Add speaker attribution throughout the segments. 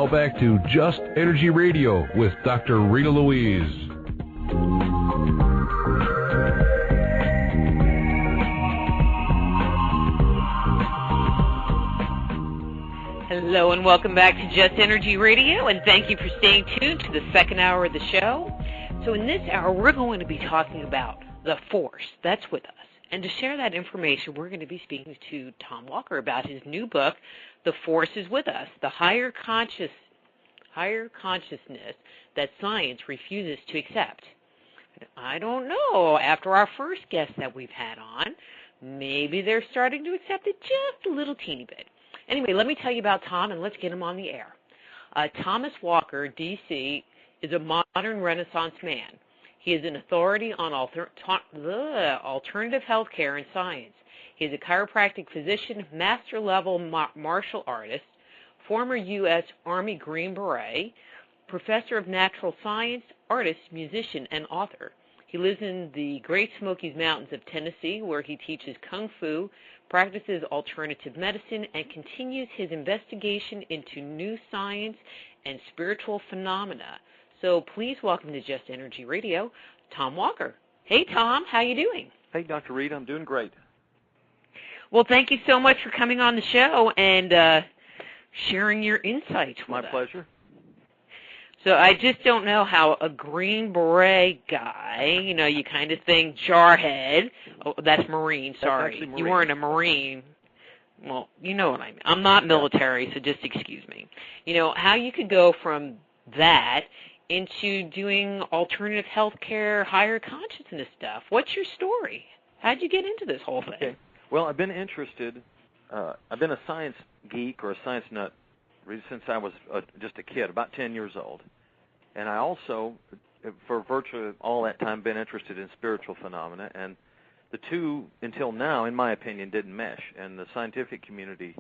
Speaker 1: Now back to Just Energy Radio with Dr. Rita Louise.
Speaker 2: Hello and welcome back to Just Energy Radio, and thank you for staying tuned to the second hour of the show. So in this hour, we're going to be talking about the force that's with us. And to share that information, we're going to be speaking to Tom Walker about his new book, The Force is With Us, the higher consciousness that science refuses to accept. I don't know, after our first guest that we've had on, maybe they're starting to accept it just a little teeny bit. Anyway, let me tell you about Tom, and let's get him on the air. Thomas Walker, D.C., is a modern Renaissance man. He is an authority on alternative health care and science. He is a chiropractic physician, master-level martial artist, former U.S. Army Green Beret, professor of natural science, artist, musician, and author. He lives in the Great Smoky Mountains of Tennessee, where he teaches Kung Fu, practices alternative medicine, and continues his investigation into new science and spiritual phenomena. So please welcome to Just Energy Radio, Tom Walker. Hey, Tom, how you doing?
Speaker 3: Hey, Dr. Rita, I'm doing great.
Speaker 2: Well, thank you so much for coming on the show and sharing your insights with us.
Speaker 3: My pleasure.
Speaker 2: So I just don't know how a Green Beret guy, you know, you kind of think jarhead. Oh, that's Marine, sorry.
Speaker 3: That's Marine.
Speaker 2: You weren't a Marine. Well, you know what I mean. I'm not military, so just excuse me. You know, how you could go from that into doing alternative health care, higher consciousness stuff. What's your story? How'd you get into this whole thing?
Speaker 3: Okay. Well, I've been interested. I've been a science geek or a science nut since I was just a kid, about 10 years old. And I also, for virtually all that time, been interested in spiritual phenomena. And the two, until now, in my opinion, didn't mesh. And the scientific community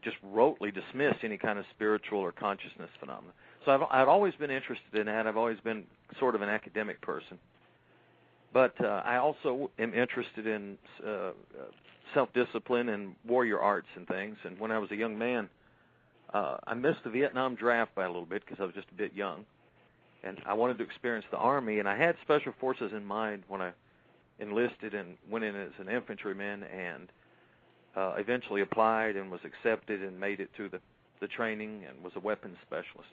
Speaker 3: just rotely dismissed any kind of spiritual or consciousness phenomena. So I've always been interested in that. I've always been sort of an academic person. But I also am interested in self-discipline and warrior arts and things. And when I was a young man, I missed the Vietnam draft by a little bit because I was just a bit young. And I wanted to experience the Army. And I had Special Forces in mind when I enlisted and went in as an infantryman and eventually applied and was accepted and made it through the training and was a weapons specialist.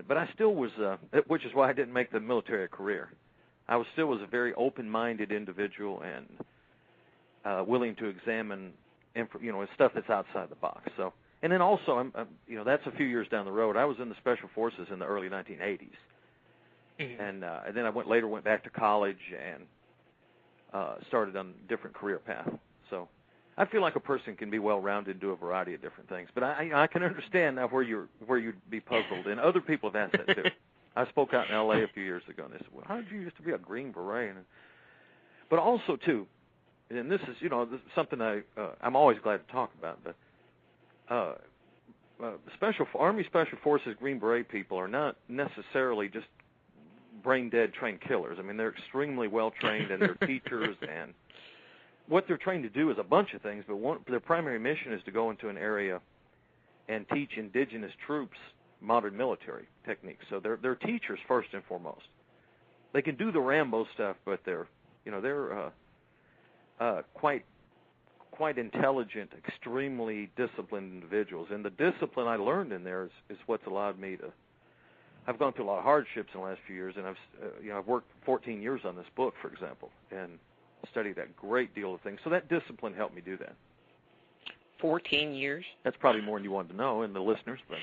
Speaker 3: But I still was, which is why I didn't make the military a career. I still was a very open-minded individual and willing to examine, stuff that's outside the box. So, and then also, that's a few years down the road. I was in the Special Forces in the early 1980s, and then I went back to college and started on a different career path. So, I feel like a person can be well-rounded and do a variety of different things. But I can understand now where you'd be puzzled, and other people have asked that too. I spoke out in L.A. a few years ago, and they said, well, how did you used to be a Green Beret? But also, too, and this is, this is something I'm always glad to talk about, but Army Special Forces Green Beret people are not necessarily just brain-dead trained killers. I mean, they're extremely well-trained, and they're teachers, and what they're trained to do is a bunch of things, but their primary mission is to go into an area and teach indigenous troops modern military techniques. So they're teachers first and foremost. They can do the Rambo stuff, but they're quite intelligent, extremely disciplined individuals. And the discipline I learned in there is what's allowed me to. I've gone through a lot of hardships in the last few years, and I've worked 14 years on this book, for example, and studied a great deal of things. So that discipline helped me do that.
Speaker 2: 14 years?
Speaker 3: That's probably more than you wanted to know, and the listeners. But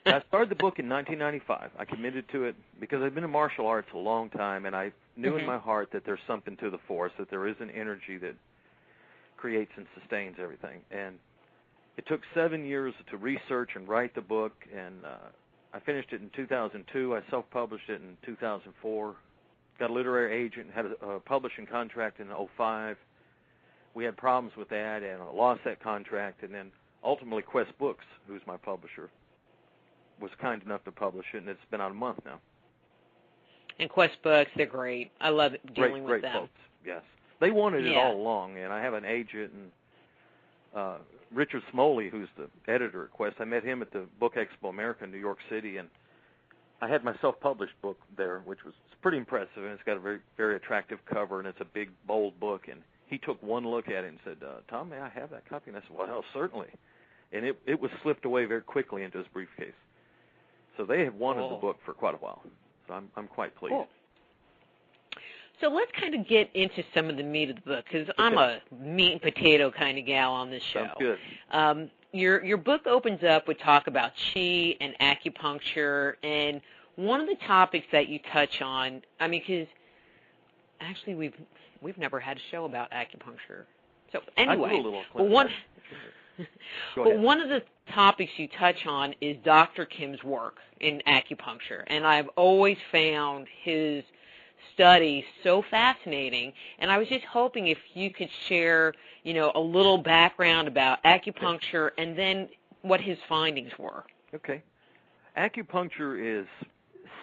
Speaker 3: I started the book in 1995. I committed to it because I've been in martial arts a long time, and I knew in my heart that there's something to the force, that there is an energy that creates and sustains everything. And it took 7 years to research and write the book, and I finished it in 2002. I self-published it in 2004. Got a literary agent, had a publishing contract in 2005. We had problems with that, and I lost that contract, and then ultimately Quest Books, who's my publisher, was kind enough to publish it, and it's been out a month now.
Speaker 2: And Quest Books, they're great. I love dealing with them.
Speaker 3: Great folks, yes. They wanted it all along, and I have an agent, Richard Smoley, who's the editor at Quest. I met him at the Book Expo America in New York City, and I had my self-published book there, which was pretty impressive, and it's got a very, very attractive cover, and it's a big, bold book. And he took one look at it and said, Tom, may I have that copy? And I said, well, certainly. And it was slipped away very quickly into his briefcase. So they have wanted the book for quite a while. So I'm quite pleased.
Speaker 2: Cool. So let's kind of get into some of the meat of the book, because I'm a meat and potato kind of gal on this show.
Speaker 3: Sounds good.
Speaker 2: Your book opens up with talk about qi and acupuncture, and one of the topics that you touch on, I mean, because actually we've never had a show about acupuncture. So anyway, one of the topics you touch on is Dr. Kim's work in acupuncture, and I've always found his study so fascinating, and I was just hoping if you could share, a little background about acupuncture and then what his findings were.
Speaker 3: Okay. Acupuncture is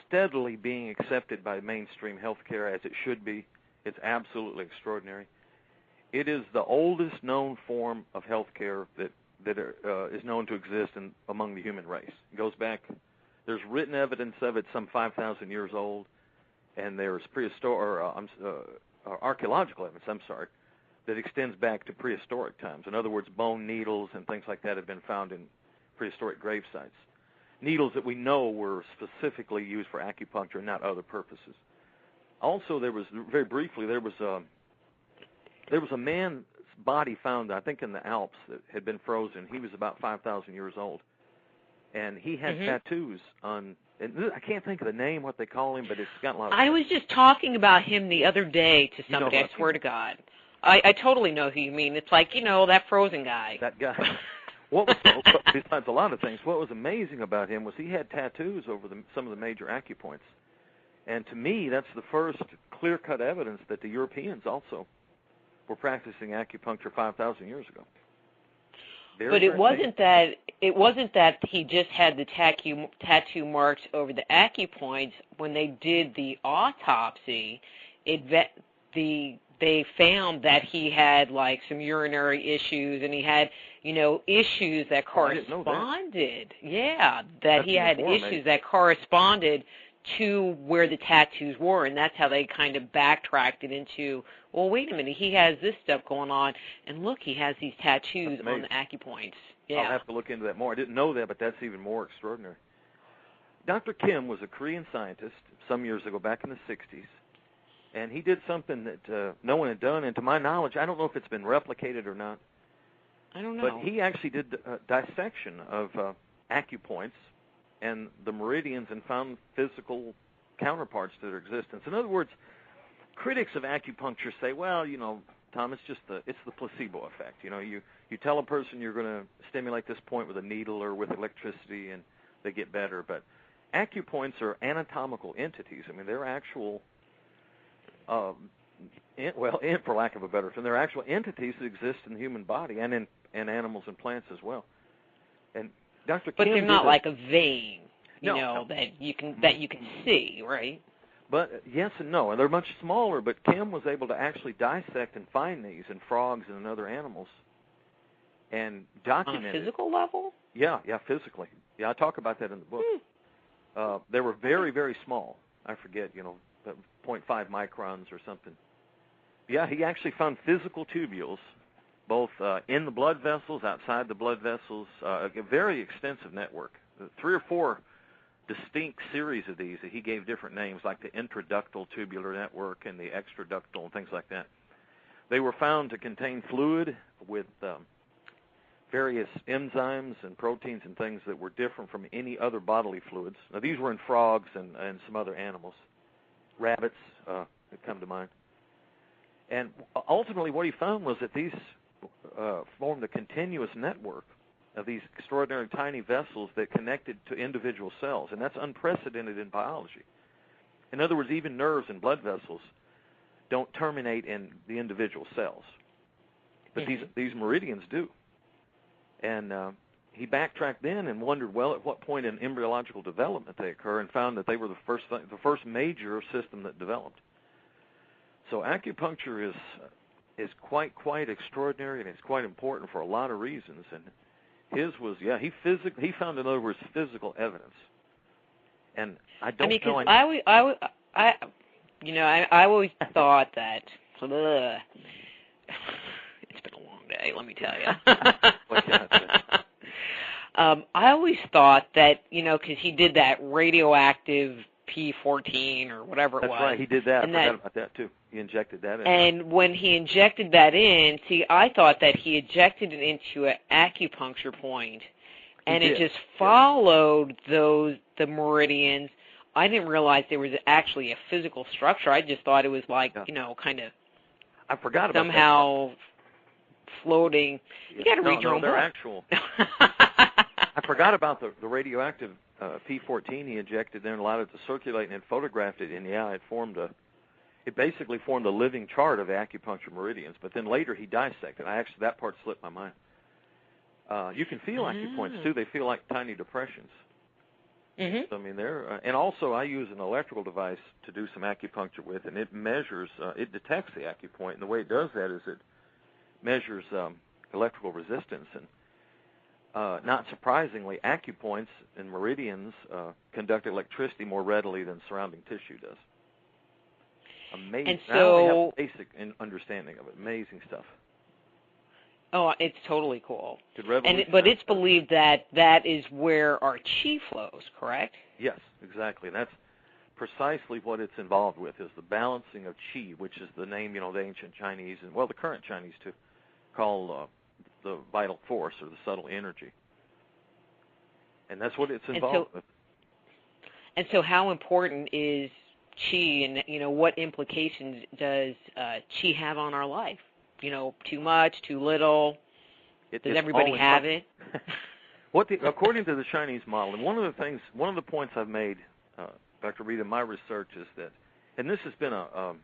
Speaker 3: steadily being accepted by mainstream healthcare as it should be. It's absolutely extraordinary. It is the oldest known form of healthcare that is known to exist among the human race. It goes back, there's written evidence of it some 5,000 years old, and there's archaeological evidence, that extends back to prehistoric times. In other words, bone needles and things like that have been found in prehistoric grave sites. Needles that we know were specifically used for acupuncture and not other purposes. Also, there was a man's body found, I think, in the Alps that had been frozen. He was about 5,000 years old, and he had tattoos on. And I can't think of the name, what they call him, but it's got a lot of...
Speaker 2: I was just talking about him the other day to somebody, I swear to God. I totally know who you mean. It's like, that frozen guy.
Speaker 3: That guy. Besides a lot of things, what was amazing about him was he had tattoos over some of the major acupoints. And to me, that's the first clear-cut evidence that the Europeans also were practicing acupuncture 5,000 years ago.
Speaker 2: But it wasn't that he just had the tattoo marks over the acupoints. When they did the autopsy, they found that he had like some urinary issues, and he had issues that corresponded. That he had issues that corresponded to where the tattoos were, and that's how they kind of backtracked it into, well, wait a minute, he has this stuff going on, and look, he has these tattoos on the acupoints. Yeah.
Speaker 3: I'll have to look into that more. I didn't know that, but that's even more extraordinary. Dr. Kim was a Korean scientist some years ago, back in the 60s, and he did something that no one had done, and to my knowledge, I don't know if it's been replicated or not.
Speaker 2: I don't know.
Speaker 3: But he actually did a dissection of acupoints and the meridians and found physical counterparts to their existence. In other words, critics of acupuncture say, well, Tom, it's the placebo effect. You tell a person you're going to stimulate this point with a needle or with electricity and they get better. But acupoints are anatomical entities. I mean, they're actual, for lack of a better term, they're actual entities that exist in the human body and in animals and plants as well. And Dr.
Speaker 2: But
Speaker 3: Kim
Speaker 2: they're not like a vein,
Speaker 3: no.
Speaker 2: that you can see, right?
Speaker 3: But yes and no, and they're much smaller. But Kim was able to actually dissect and find these in frogs and in other animals, and document
Speaker 2: on a physical level.
Speaker 3: Yeah, physically. Yeah, I talk about that in the book. They were very, very small. I forget, 0.5 microns or something. Yeah, he actually found physical tubules, both in the blood vessels, outside the blood vessels, a very extensive network. 3 or 4 distinct series of these that he gave different names, like the intraductal tubular network and the extraductal and things like that. They were found to contain fluid with various enzymes and proteins and things that were different from any other bodily fluids. Now, these were in frogs and some other animals. Rabbits that come to mind. And ultimately what he found was that these formed a continuous network of these extraordinary tiny vessels that connected to individual cells, and that's unprecedented in biology. In other words, even nerves and blood vessels don't terminate in the individual cells, but these meridians do. And he backtracked then and wondered, well, at what point in embryological development they occur, and found that they were the first major system that developed. So acupuncture is is quite extraordinary, and it's quite important for a lot of reasons. And his was, he found, in other words, physical evidence. And I don't know.
Speaker 2: I always thought that. It's been a long day, let me tell you. I always thought that, because he did that radioactive P14 or whatever it was.
Speaker 3: That's right, he did that. I forgot about that, too. He injected that in.
Speaker 2: And when he injected that in, I thought that he injected it into an acupuncture point, and it just followed the meridians. I didn't realize there was actually a physical structure. I just thought it was like, kind of
Speaker 3: I forgot about
Speaker 2: somehow floating. You got to read your own book.
Speaker 3: Actual. I forgot about the radioactive P14 he injected there and allowed it to circulate, and it photographed it, and it basically formed a living chart of acupuncture meridians. But then later he dissected. That part slipped my mind. You can feel acupoints too. They feel like tiny depressions. Mm-hmm. So, I mean, and also I use an electrical device to do some acupuncture with, and it measures, it detects the acupoint, and the way it does that is it measures electrical resistance. And not surprisingly, acupoints and meridians conduct electricity more readily than surrounding tissue does. Amazing.
Speaker 2: And so,
Speaker 3: I only have a basic understanding of it. Amazing stuff.
Speaker 2: Oh, it's totally cool.
Speaker 3: But
Speaker 2: it's believed that is where our chi flows, correct?
Speaker 3: Yes, exactly. And that's precisely what it's involved with, is the balancing of chi, which is the name, the ancient Chinese, and, the current Chinese, too, call the vital force or the subtle energy. And that's what it's involved with.
Speaker 2: And so how important is chi, and, what implications does chi have on our life? Too much, too little? Does everybody have it?
Speaker 3: According to the Chinese model, and one of the points I've made, Dr. Rita, in my research is that, and this has been a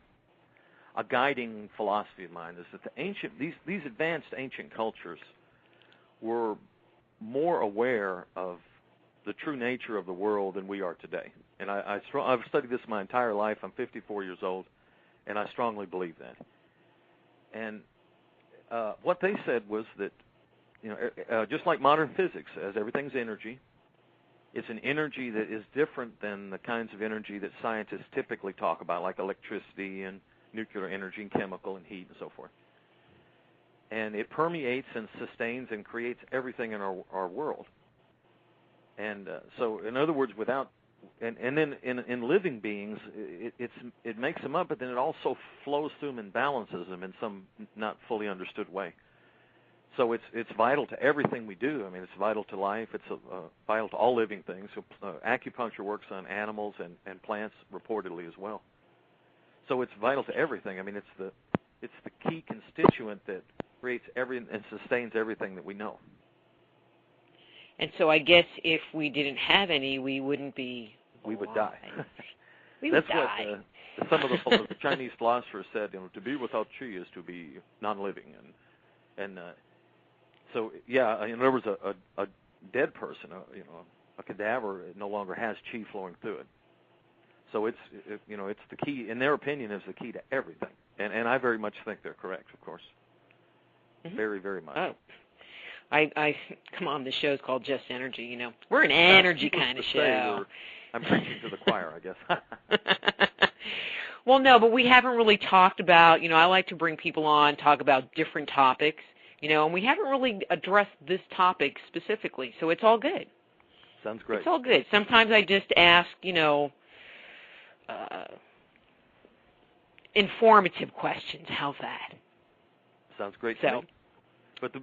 Speaker 3: guiding philosophy of mine, is that these advanced ancient cultures were more aware of the true nature of the world than we are today. And I've studied this my entire life. I'm 54 years old, and I strongly believe that. And what they said was that, just like modern physics says, everything's energy. It's an energy that is different than the kinds of energy that scientists typically talk about, like electricity and nuclear energy and chemical and heat and so forth. And it permeates and sustains and creates everything in our world. And so, in other words, and then in living beings, it makes them up, but then it also flows through them and balances them in some not fully understood way. So it's vital to everything we do. I mean, it's vital to life. It's vital to all living things. So acupuncture works on animals and plants reportedly as well. So it's vital to everything. I mean, it's the key constituent that creates and sustains everything that we know.
Speaker 2: And so I guess if we didn't have any, we wouldn't be alive.
Speaker 3: We would die.
Speaker 2: That's die.
Speaker 3: What some of the Chinese philosophers said, to be without chi is to be non-living. And so, in other words, a dead person, a cadaver, no longer has chi flowing through it. So it's the key, in their opinion, is the key to everything. And I very much think they're correct, of course. Mm-hmm. Very, very much.
Speaker 2: Oh. I come on, this show's called Just Energy, We're an energy kind of show.
Speaker 3: I'm preaching to the choir, I guess.
Speaker 2: Well, no, but we haven't really talked about, I like to bring people on, talk about different topics, and we haven't really addressed this topic specifically, so it's all good.
Speaker 3: Sounds great.
Speaker 2: It's all good. Sometimes I just ask, informative questions. How's that?
Speaker 3: Sounds great to me. But the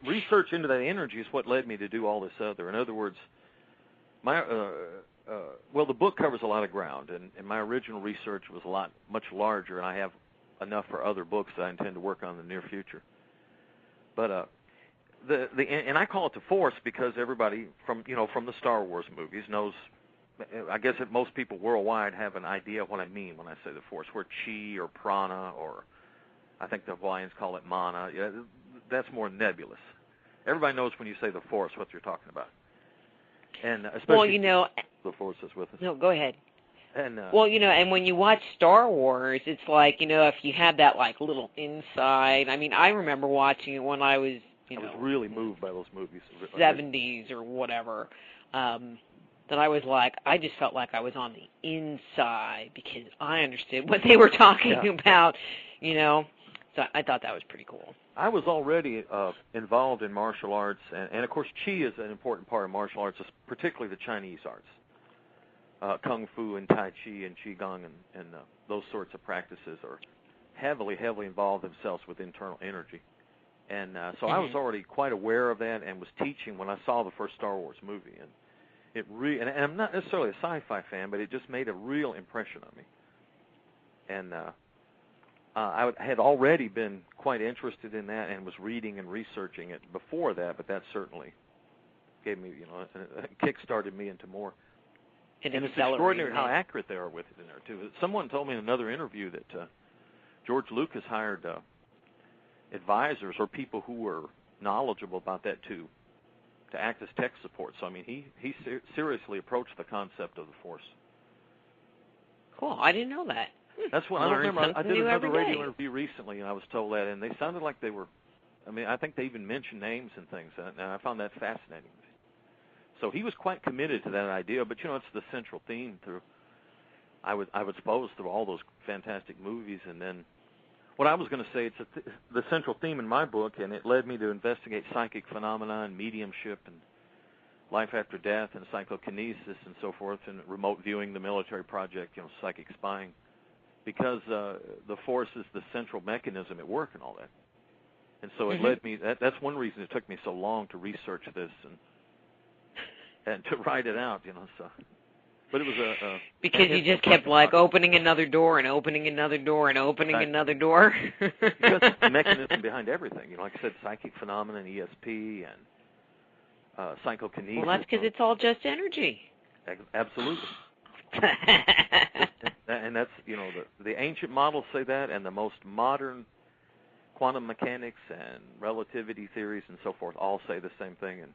Speaker 3: research into that energy is what led me to do all this other. In other words, the book covers a lot of ground, and my original research was much larger, and I have enough for other books that I intend to work on in the near future. But and I call it the Force because everybody from the Star Wars movies knows. I guess that most people worldwide have an idea of what I mean when I say the Force. We're chi or prana, or I think the Hawaiians call it mana. That's more nebulous. Everybody knows when you say the Force what you're talking about. And especially the Force is with us.
Speaker 2: No, go ahead.
Speaker 3: And
Speaker 2: well, and when you watch Star Wars, it's like, if you had that like little inside. I mean, I remember watching it when I was,
Speaker 3: I was really moved by those movies.
Speaker 2: 70s or whatever. That I was like, I just felt like I was on the inside because I understood what they were talking about, So I thought that was pretty cool.
Speaker 3: I was already involved in martial arts, and of course, Qi is an important part of martial arts, particularly the Chinese arts. Kung Fu and Tai Chi and Qigong and those sorts of practices are heavily involved themselves with internal energy. And so I was already quite aware of that and was teaching when I saw the first Star Wars movie. And it and I'm not necessarily a sci-fi fan, but it just made a real impression on me. And I had already been quite interested in that and was reading and researching it before that, but that certainly gave me, kick-started me into more. And it's extraordinary how accurate they are with it in there, too. Someone told me in another interview that George Lucas hired advisors or people who were knowledgeable about that, too, to act as tech support. So, I mean, he seriously approached the concept of the Force.
Speaker 2: Cool. I didn't know that.
Speaker 3: That's what I remember. I did another radio interview recently, and I was told that, and they sounded like they were, I think they even mentioned names and things, and I found that fascinating. So he was quite committed to that idea, but it's the central theme through. I would suppose through all those fantastic movies, and then what I was going to say, it's the central theme in my book, and it led me to investigate psychic phenomena and mediumship and life after death and psychokinesis and so forth, and remote viewing, the military project, psychic spying, because the Force is the central mechanism at work and all that. And so it led me. That's one reason it took me so long to research this and to write it out, So, but it was
Speaker 2: because you just kept like opening another door and opening another door and opening another door.
Speaker 3: Because it's the mechanism behind everything. Like I said, psychic phenomena and ESP and psychokinesis.
Speaker 2: Well, that's because it's all just energy.
Speaker 3: Absolutely. And that's the ancient models say that, and the most modern quantum mechanics and relativity theories and so forth all say the same thing. And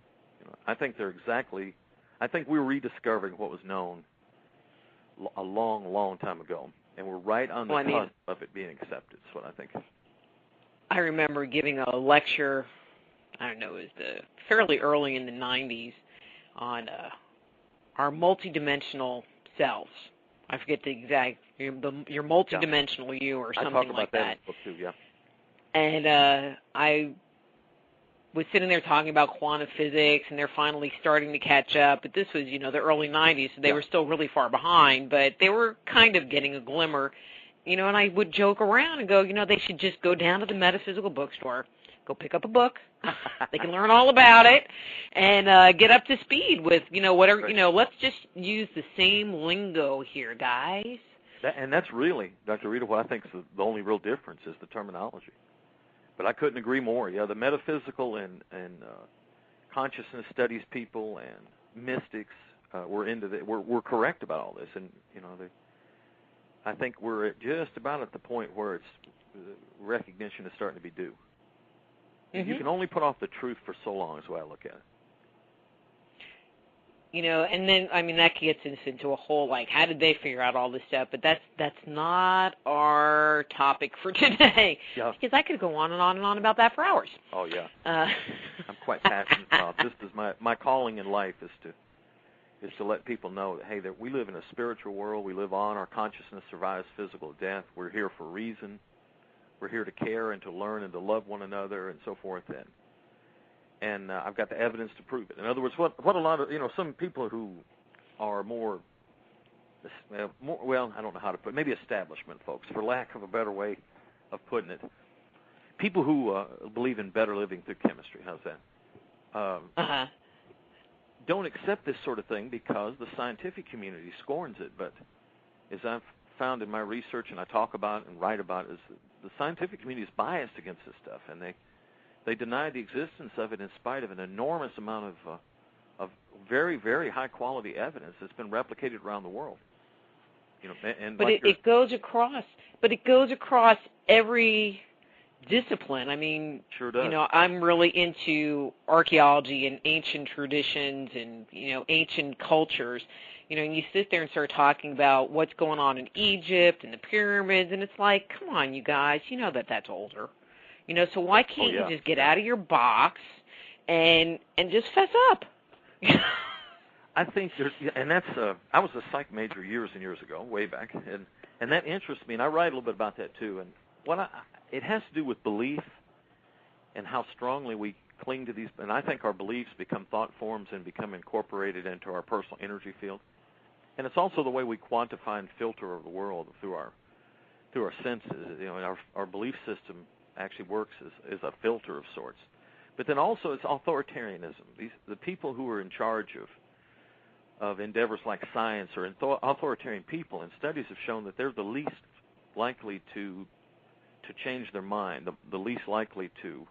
Speaker 3: I think I think we're rediscovering what was known a long time ago, and we're right on the cusp of it being accepted. That's what I think.
Speaker 2: I remember giving a lecture, I don't know, it was fairly early in the 90s, on our multidimensional selves. I forget the exact, your multidimensional you or something like that. I talk about that in the book too, yeah. And I was sitting there talking about quantum physics, and they're finally starting to catch up. But this was, the early 90s, so they were still really far behind. But they were kind of getting a glimmer, and I would joke around and go, they should just go down to the metaphysical bookstore, go pick up a book. They can learn all about it and get up to speed with, whatever, let's just use the same lingo here, guys.
Speaker 3: And that's really, Dr. Rita, what I think is the only real difference is the terminology. But I couldn't agree more. Yeah, the metaphysical and consciousness studies people and mystics were into the. We're correct about all this, and I think we're just about at the point where recognition is starting to be due. Mm-hmm. You can only put off the truth for so long, is the way I look at it.
Speaker 2: And then, that gets us into a whole, how did they figure out all this stuff? But that's not our topic for today.
Speaker 3: Yeah.
Speaker 2: Because I could go on and on and on about that for hours.
Speaker 3: Oh, yeah. I'm quite passionate about this. My calling in life is to let people know that, hey, that we live in a spiritual world. We live on. Our consciousness survives physical death. We're here for a reason. We're here to care and to learn and to love one another and so forth. And I've got the evidence to prove it. In other words, what a lot of, some people who are more, well, I don't know how to put it, maybe establishment folks, for lack of a better way of putting it, people who believe in better living through chemistry, how's that? Don't accept this sort of thing because the scientific community scorns it. But as I've found in my research and I talk about it and write about it, is the scientific community is biased against this stuff, and they deny the existence of it in spite of an enormous amount of very, very high-quality evidence that's been replicated around the world.
Speaker 2: But it goes across. But it goes across every discipline.
Speaker 3: Sure does.
Speaker 2: I'm really into archaeology and ancient traditions and ancient cultures. You know, and you sit there and start talking about what's going on in Egypt and the pyramids, and it's like, come on, you guys, you know that that's older. You know, so why can't you just get out of your box and just fess up?
Speaker 3: I think there's, and that's, I was a psych major years and years ago, way back, and that interests me, and I write a little bit about that too. And it has to do with belief and how strongly we cling to these, and I think our beliefs become thought forms and become incorporated into our personal energy field. And it's also the way we quantify and filter the world through our senses. You know, our belief system actually works as a filter of sorts. But then also it's authoritarianism. The people who are in charge of endeavors like science are authoritarian people, and studies have shown that they're the least likely to change their mind, the least likely to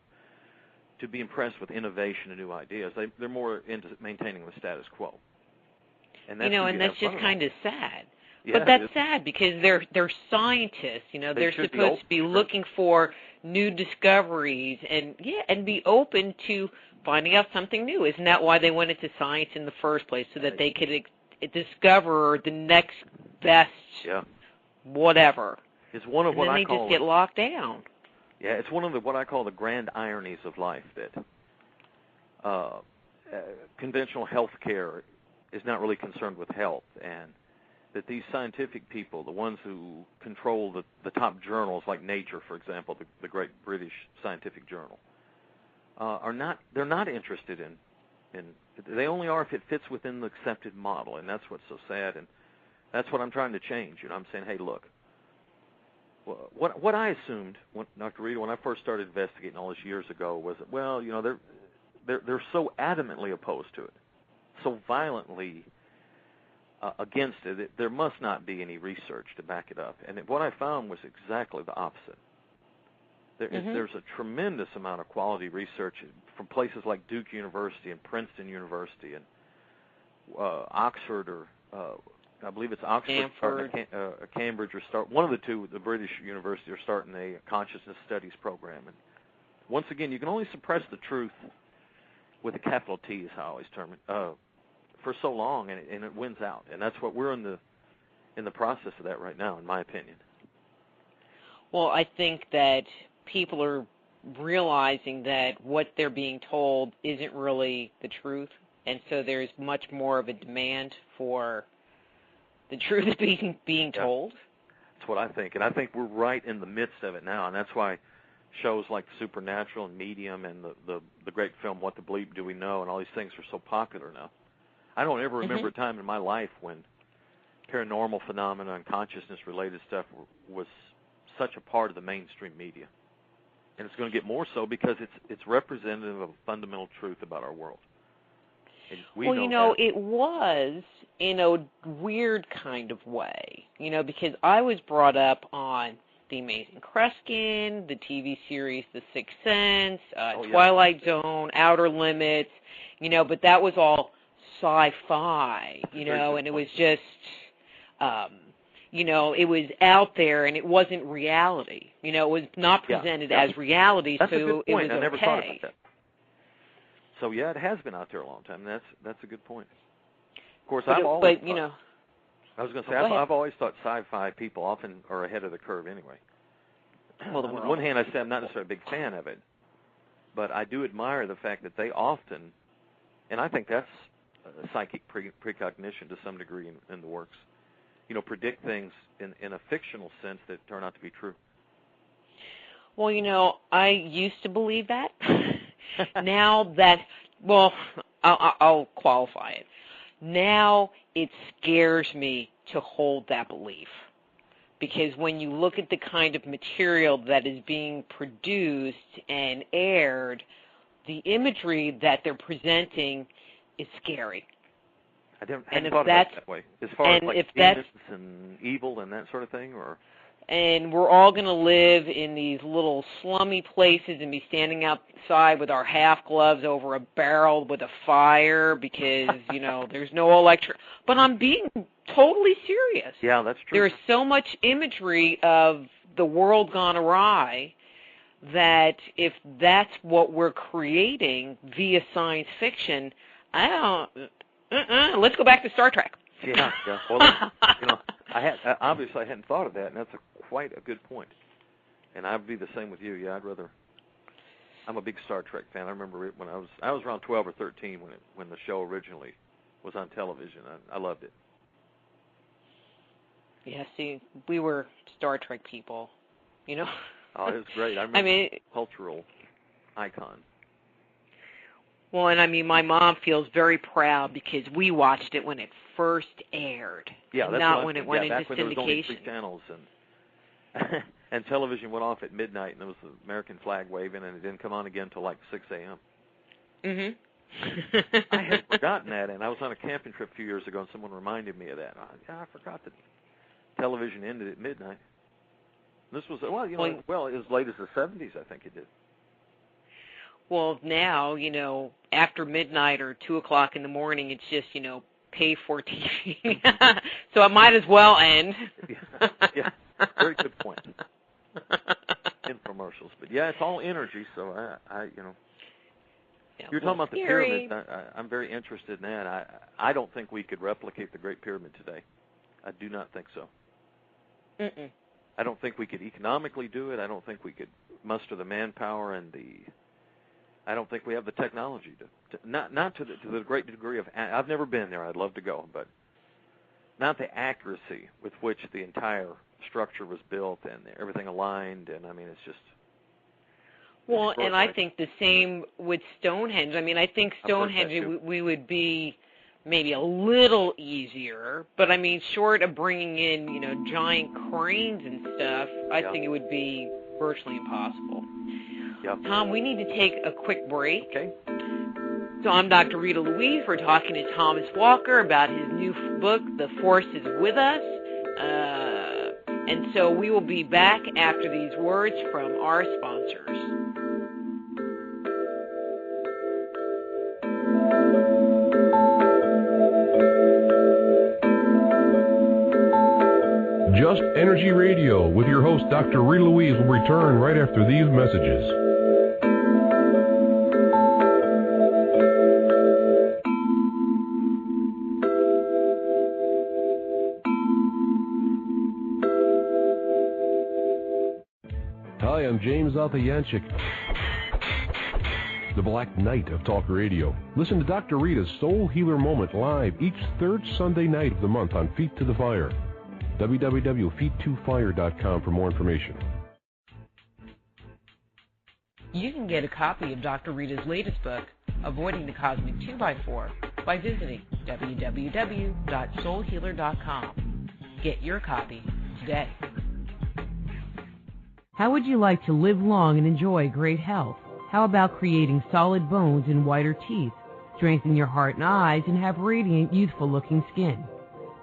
Speaker 3: be impressed with innovation and new ideas. They're more into maintaining the status quo. And that's,
Speaker 2: and that's just kind of sad.
Speaker 3: Yeah,
Speaker 2: but that's sad because they're scientists. You know, they're supposed to be looking for new discoveries and be open to finding out something new. Isn't that why they went into science in the first place, so that they could discover the next best whatever?
Speaker 3: It's one of
Speaker 2: and
Speaker 3: what
Speaker 2: then
Speaker 3: I
Speaker 2: they
Speaker 3: call
Speaker 2: just get locked down.
Speaker 3: Yeah, it's one of what I call the grand ironies of life, that conventional health care is not really concerned with health, and that these scientific people, the ones who control the top journals like Nature, for example, the great British scientific journal, they're not interested in they only are if it fits within the accepted model, and that's what's so sad, and that's what I'm trying to change. You know, I'm saying, hey, look, what I assumed, Dr. Rita, when I first started investigating all this years ago, was that, well, you know, they're so adamantly opposed to it, so violently against it, there must not be any research to back it up. And what I found was exactly the opposite. There's a tremendous amount of quality research from places like Duke University and Princeton University and Oxford, or I believe it's Oxford, Cambridge, or one of the two, the British university, are starting a consciousness studies program. And once again, you can only suppress the truth with a capital T, is how I always term it, for so long, and it wins out. And that's what we're in the process of that right now, in my opinion.
Speaker 2: Well, I think that people are realizing that what they're being told isn't really the truth, and so there's much more of a demand for the truth being told.
Speaker 3: That's what I think, and I think we're right in the midst of it now, and that's why shows like Supernatural and Medium and the great film What the Bleep Do We Know and all these things are so popular now. I don't ever remember a time in my life when paranormal phenomena and consciousness-related stuff was such a part of the mainstream media. And it's going to get more so because it's representative of a fundamental truth about our world.
Speaker 2: It was in a weird kind of way, because I was brought up on The Amazing Kreskin, the TV series The Sixth Sense, Twilight Zone, Outer Limits, but that was all sci-fi, and it was just, it was out there and it wasn't reality. It was not presented as reality,
Speaker 3: that's
Speaker 2: so
Speaker 3: a good point.
Speaker 2: It was
Speaker 3: I never
Speaker 2: okay.
Speaker 3: thought about that. So, it has been out there a long time, and that's a good point. Of course, I've always thought sci-fi people often are ahead of the curve anyway. Well, on one hand, I say I'm not necessarily a big fan of it, but I do admire the fact that they often, and I think that's a psychic precognition to some degree in the works, predict things in a fictional sense that turn out to be true.
Speaker 2: Well, I used to believe that. Now that, I'll qualify it. Now it scares me to hold that belief, because when you look at the kind of material that is being produced and aired, the imagery that they're presenting is scary.
Speaker 3: I hadn't thought about it that way. As far as like demons and evil and that sort of thing, or...
Speaker 2: And we're all going to live in these little slummy places and be standing outside with our half gloves over a barrel with a fire because, there's no electric. But I'm being totally serious.
Speaker 3: Yeah, that's true.
Speaker 2: There is so much imagery of the world gone awry that if that's what we're creating via science fiction, let's go back to Star Trek.
Speaker 3: Yeah. Well, obviously I hadn't thought of that, and that's quite a good point. And I'd be the same with you. Yeah, I'm a big Star Trek fan. I remember it when I was around 12 or 13 when the show originally was on television. I loved it.
Speaker 2: Yeah, see, we were Star Trek people, you know.
Speaker 3: Oh, it was great. I remember cultural icon.
Speaker 2: Well, and I mean, my mom feels very proud because we watched it when it first aired,
Speaker 3: yeah, that's
Speaker 2: not when it went into
Speaker 3: back when there was only 3
Speaker 2: syndication.
Speaker 3: channels, and and television went off at midnight, and there was the American flag waving, and it didn't come on again until like 6 a.m.
Speaker 2: Mm-hmm.
Speaker 3: I had forgotten that, and I was on a camping trip a few years ago, and someone reminded me of that. I forgot that television ended at midnight. This was, as late as the 70s, I think it did.
Speaker 2: Well, now, after midnight or 2 o'clock in the morning, it's just, pay for TV. So it might as well end.
Speaker 3: Yeah, very good point. Infomercials. But, yeah, it's all energy, so you're talking about the pyramids. I'm very interested in that. I don't think we could replicate the Great Pyramid today. I do not think so.
Speaker 2: Mm-mm.
Speaker 3: I don't think we could economically do it. I don't think we could muster the manpower and I don't think we have the technology to not to the great degree of. I've never been there. I'd love to go, but not the accuracy with which the entire structure was built and everything aligned. And I mean, it's just.
Speaker 2: Well, and I think the same with Stonehenge. I mean, I think Stonehenge we would be maybe a little easier, but I mean, short of bringing in giant cranes and stuff, I think it would be virtually impossible.
Speaker 3: Yep.
Speaker 2: Tom, we need to take a quick break.
Speaker 3: Okay.
Speaker 2: So I'm Dr. Rita Louise. We're talking to Thomas Walker about his new book, The Force is With Us. And so we will be back after these words from our sponsors.
Speaker 1: Just Energy Radio with your host, Dr. Rita Louise, will return right after these messages. Hi, I'm James Altayanchik, the Black Knight of Talk Radio. Listen to Dr. Rita's Soul Healer Moment live each third Sunday night of the month on Feet to the Fire. www.feet2fire.com for more information.
Speaker 2: You can get a copy of Dr. Rita's latest book, Avoiding the Cosmic 2x4, by visiting www.soulhealer.com. Get your copy today. How would you like to live long and enjoy great health? How about creating solid bones and whiter teeth, strengthen your heart and eyes, and have radiant, youthful-looking skin?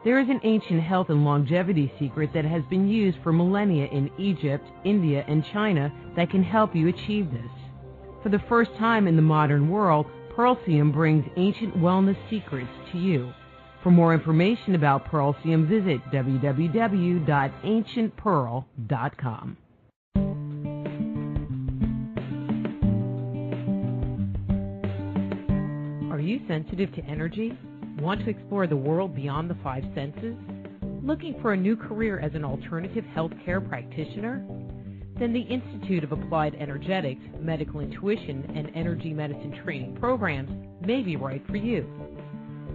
Speaker 2: There is an ancient health and longevity secret that has been used for millennia in Egypt, India, and China that can help you achieve this. For the first time in the modern world, Pearlsium brings ancient wellness secrets to you. For more information about Pearlsium, visit www.ancientpearl.com. Are you sensitive to energy? Want to explore the world beyond the 5 senses? Looking for a new career as an alternative healthcare practitioner? Then the Institute of Applied Energetics, Medical Intuition, and Energy Medicine training programs may be right for you.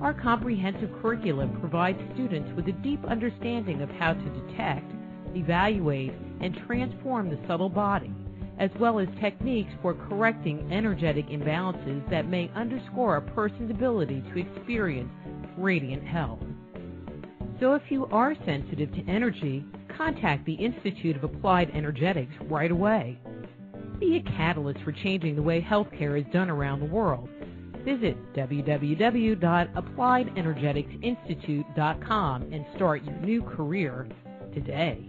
Speaker 2: Our comprehensive curriculum provides students with a deep understanding of how to detect, evaluate, and transform the subtle body, as well as techniques for correcting energetic imbalances that may underscore a person's ability to experience radiant health. So if you are sensitive to energy, contact the Institute of Applied Energetics right away. Be a catalyst for changing the way healthcare is done around the world. Visit www.appliedenergeticsinstitute.com and start your new career today.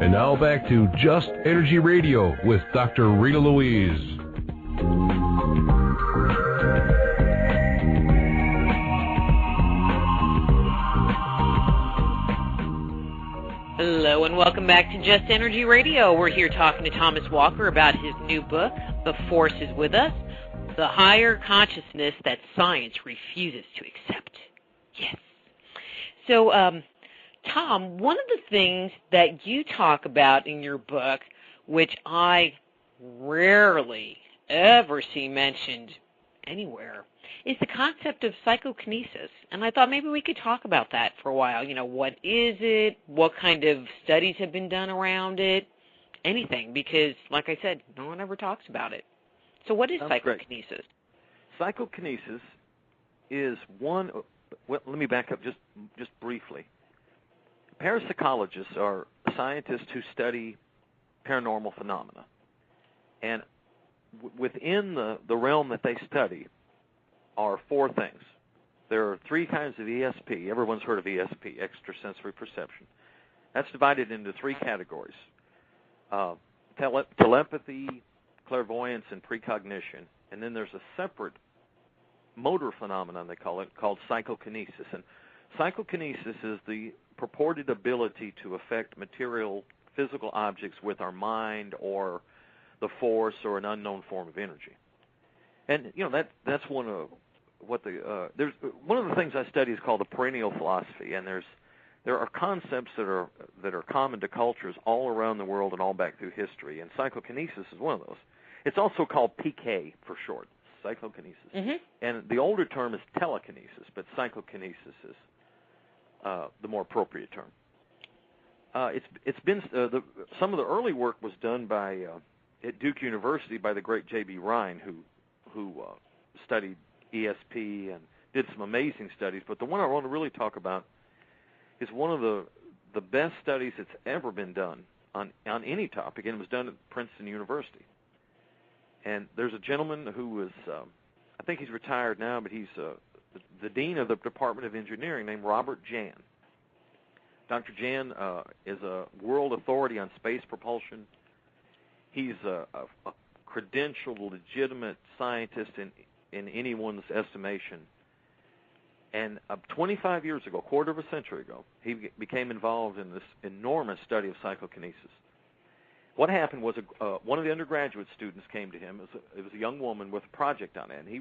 Speaker 1: And now back to Just Energy Radio with Dr. Rita Louise.
Speaker 2: Hello and welcome back to Just Energy Radio. We're here talking to Thomas Walker about his new book, The Force is With Us, The Higher Consciousness That Science Refuses to Accept. Yes. So, Tom, one of the things that you talk about in your book, which I rarely ever see mentioned anywhere, is the concept of psychokinesis. And I thought maybe we could talk about that for a while. You know, what is it? What kind of studies have been done around it? Anything, because, like I said, no one ever talks about it. So what is psychokinesis?
Speaker 3: Great. Psychokinesis is one. Well, let me back up just briefly. Parapsychologists are scientists who study paranormal phenomena. And within the realm that they study are four things. There are three kinds of ESP. Everyone's heard of ESP, extrasensory perception. That's divided into three categories. Telepathy, clairvoyance, and precognition. And then there's a separate motor phenomenon, they call it, called psychokinesis. And psychokinesis is the purported ability to affect material, physical objects with our mind or the force or an unknown form of energy. And, you know, that's one of what there's one of the things I study is called the perennial philosophy, and there are concepts that are common to cultures all around the world and all back through history, and psychokinesis is one of those. It's also called PK for short, psychokinesis. Mm-hmm. And the older term is telekinesis, but psychokinesis is the more appropriate term. It's been some of the early work was done by at Duke University by the great J.B. Rhine, who studied ESP and did some amazing studies. But the one I want to really talk about is one of the best studies that's ever been done on any topic, and it was done at Princeton University. And there's a gentleman who was, I think he's retired now, but he's the dean of the Department of Engineering named Robert Jan. Dr. Jan is a world authority on space propulsion. He's a credentialed, legitimate scientist in anyone's estimation. And 25 years ago, a quarter of a century ago, he became involved in this enormous study of psychokinesis. What happened was one of the undergraduate students came to him. It was a young woman with a project on it, and he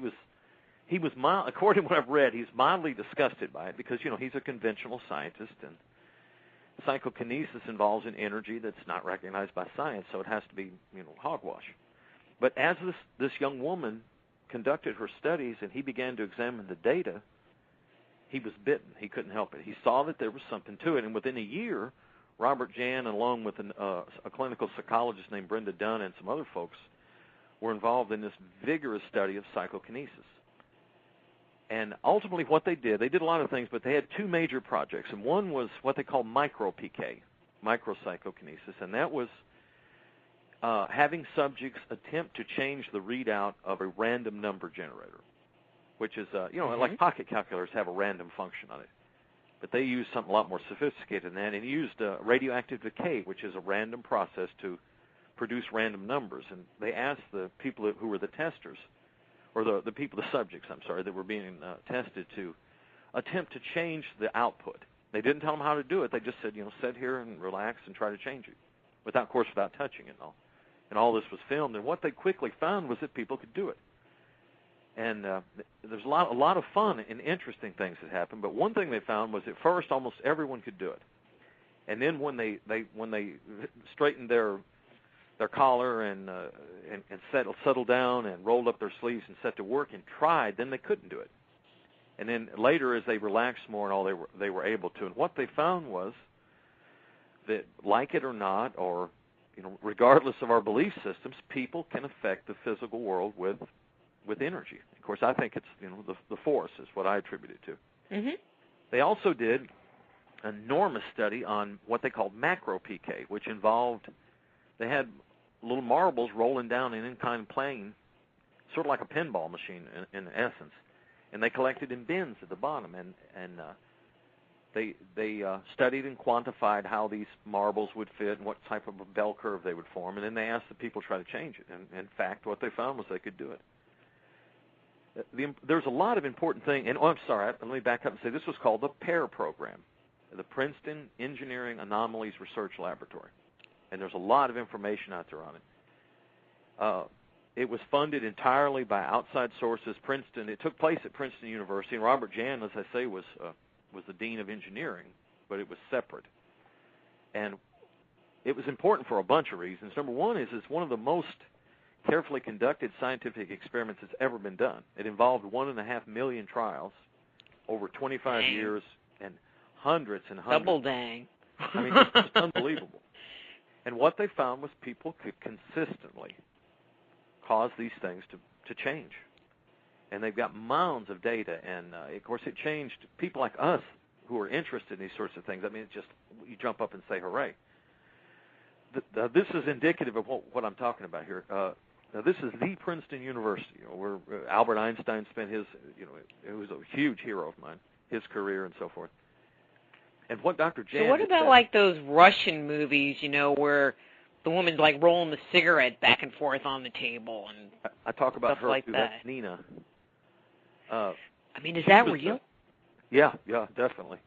Speaker 3: was mild, according to what I've read, he's mildly disgusted by it because, you know, he's a conventional scientist, and psychokinesis involves an energy that's not recognized by science, so it has to be, you know, hogwash. But as this young woman conducted her studies and he began to examine the data, he was bitten. He couldn't help it. He saw that there was something to it, and within a year, Robert Jan, along with a clinical psychologist named Brenda Dunn and some other folks, were involved in this vigorous study of psychokinesis. And ultimately what they did a lot of things, but they had two major projects. And one was what they call micro-PK, micro-psychokinesis, and that was having subjects attempt to change the readout of a random number generator, which is, like pocket calculators have a random function on it. But they used something a lot more sophisticated than that, and used radioactive decay, which is a random process to produce random numbers. And they asked the people who were the testers, or the subjects, that were being tested to attempt to change the output. They didn't tell them how to do it. They just said, sit here and relax and try to change it, without touching it and all. And all this was filmed. And what they quickly found was that people could do it. And there's a lot of fun and interesting things that happened. But one thing they found was at first almost everyone could do it. And then when they straightened their collar and settled down and rolled up their sleeves and set to work and tried, then they couldn't do it. And then later, as they relaxed more and all, they were able to. And what they found was that, like it or not, or regardless of our belief systems, people can affect the physical world with energy. Of course, I think it's the force is what I attribute it to. Mm-hmm. They also did an enormous study on what they called macro-PK, which involved, they had little marbles rolling down an inclined plane, sort of like a pinball machine in essence, and they collected in bins at the bottom, and they studied and quantified how these marbles would fit and what type of a bell curve they would form, and then they asked the people to try to change it. And in fact, what they found was they could do it. There's a lot of important things, and let me back up and say this was called the PAIR program. the Princeton Engineering Anomalies Research Laboratory. And there's a lot of information out there on it. It was funded entirely by outside sources. Princeton, it took place at Princeton University, and Robert Jan, as I say, was the dean of engineering, but it was separate. And it was important for a bunch of reasons. Number one is it's one of the most carefully conducted scientific experiments that's ever been done. It involved 1.5 million trials over 25
Speaker 2: dang.
Speaker 3: years and hundreds and hundreds.
Speaker 2: Double dang.
Speaker 3: I mean, it's just unbelievable. And what they found was people could consistently cause these things to change. And they've got mounds of data, and of course it changed people like us who are interested in these sorts of things. I mean, it's just, you jump up and say hooray. This is indicative of what I'm talking about here. Now, this is the Princeton University, where Albert Einstein spent his, it was a huge hero of mine, his career and so forth. And what Dr. Jan...
Speaker 2: So what about like those Russian movies, where the woman's like rolling the cigarette back and forth on the table and
Speaker 3: I talk about her
Speaker 2: like
Speaker 3: too.
Speaker 2: that.
Speaker 3: That's Nina.
Speaker 2: I mean, is that real?
Speaker 3: Yeah, definitely.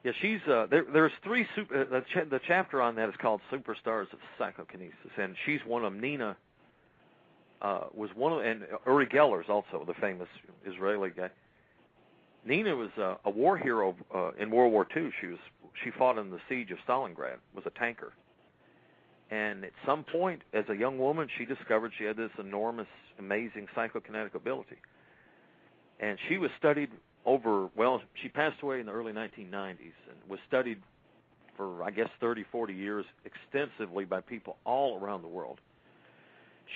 Speaker 3: Yeah, she's there's three the chapter on that is called Superstars of Psychokinesis, and she's one of them. Nina was one of, and Uri Geller's also the famous Israeli guy. Nina was a war hero in World War II. She fought in the siege of Stalingrad. Was a tanker, and at some point, as a young woman, she discovered she had this enormous, amazing psychokinetic ability, and she was studied over, she passed away in the early 1990s and was studied for, I guess, 30, 40 years extensively by people all around the world.